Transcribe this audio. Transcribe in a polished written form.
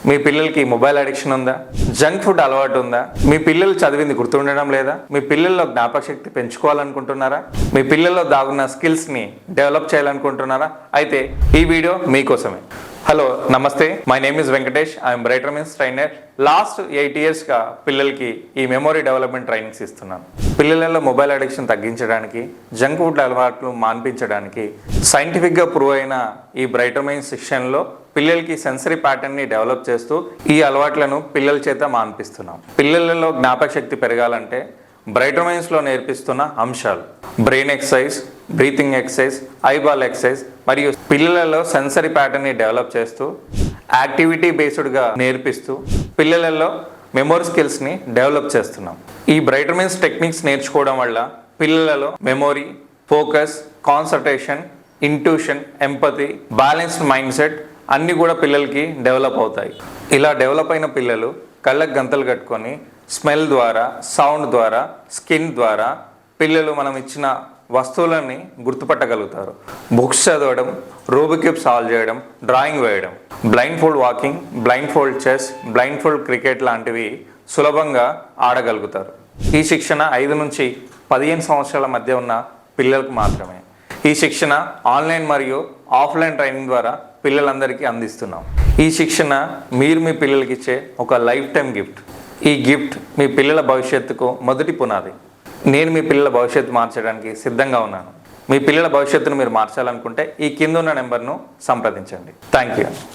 మీ పిల్లలకి mobile addiction ఉందా? Junk food అలవాటు ఉందా? మీ పిల్లలు చదివింది గుర్తుండడం లేదా? మీ పిల్లల్లో జ్ఞాపకశక్తి పెంచుకోవాలనుకుంటున్నారా? మీ పిల్లల్లో దాగున్న స్కిల్స్ని డెవలప్ చేయాలనుకుంటున్నారా? అయితే ఈ వీడియో మీకోసమే. హలో నమస్తే, my name is Venkatesh. I'm brighter means trainer. Last 8 yearsగా పిల్లలకి ఈ మెమొరీ డెవలప్మెంట్ ట్రైనింగ్స్ ఇస్తున్నాను. పిల్లలలో మొబైల్ అడిక్షన్ తగ్గించడానికి, జంక్ ఫుడ్ అలవాట్లు మాన్పించడానికి సైంటిఫిక్గా ప్రూవ్ అయిన ఈ బ్రైటర్ మైండ్స్ సెక్షన్లో పిల్లలకి సెన్సరీ ప్యాటర్న్ని డెవలప్ చేస్తూ ఈ అలవాట్లను పిల్లల చేత మాన్పిస్తున్నాం. పిల్లలలో జ్ఞాపక శక్తి పెరగాలంటే బ్రైటర్ మైండ్స్లో నేర్పిస్తున్న అంశాలు brain exercise, breathing exercise, eyeball exercise మరియు పిల్లలలో సెన్సరీ ప్యాటర్న్ని డెవలప్ చేస్తూ యాక్టివిటీ బేస్డ్గా నేర్పిస్తూ పిల్లలలో మెమొరీ స్కిల్స్ని డెవలప్ చేస్తున్నాం. ఈ బ్రైటర్ మైండ్స్ టెక్నిక్స్ నేర్చుకోవడం వల్ల పిల్లలలో memory, focus, concentration, intuition, empathy, balanced mind set అన్నీ కూడా పిల్లలకి డెవలప్ అవుతాయి. ఇలా డెవలప్ అయిన పిల్లలు కళ్ళకు గంతలు కట్టుకొని స్మెల్ ద్వారా, సౌండ్ ద్వారా, స్కిన్ ద్వారా పిల్లలు మనం ఇచ్చిన వస్తువులని గుర్తుపట్టగలుగుతారు. బుక్స్ చదవడం, రూబిక్ క్యూబ్ సాల్వ్ చేయడం, డ్రాయింగ్ వేయడం, blind fold walking, blind fold chess, blind fold cricket లాంటివి సులభంగా ఆడగలుగుతారు. ఈ శిక్షణ 5 నుంచి 15 సంవత్సరాల మధ్య ఉన్న పిల్లలకు మాత్రమే. ఈ శిక్షణ ఆన్లైన్ మరియు ఆఫ్లైన్ ట్రైనింగ్ ద్వారా పిల్లలందరికీ అందిస్తున్నాం. ఈ శిక్షణ మీరు మీ పిల్లలకి ఇచ్చే ఒక లైఫ్ టైం గిఫ్ట్. ఈ గిఫ్ట్ మీ పిల్లల భవిష్యత్తుకు మొదటి పునాది. నేను మీ పిల్లల భవిష్యత్తు మార్చడానికి సిద్ధంగా ఉన్నాను. మీ పిల్లల భవిష్యత్తును మీరు మార్చాలనుకుంటే ఈ కింద ఉన్న నెంబర్ను సంప్రదించండి. Thank you.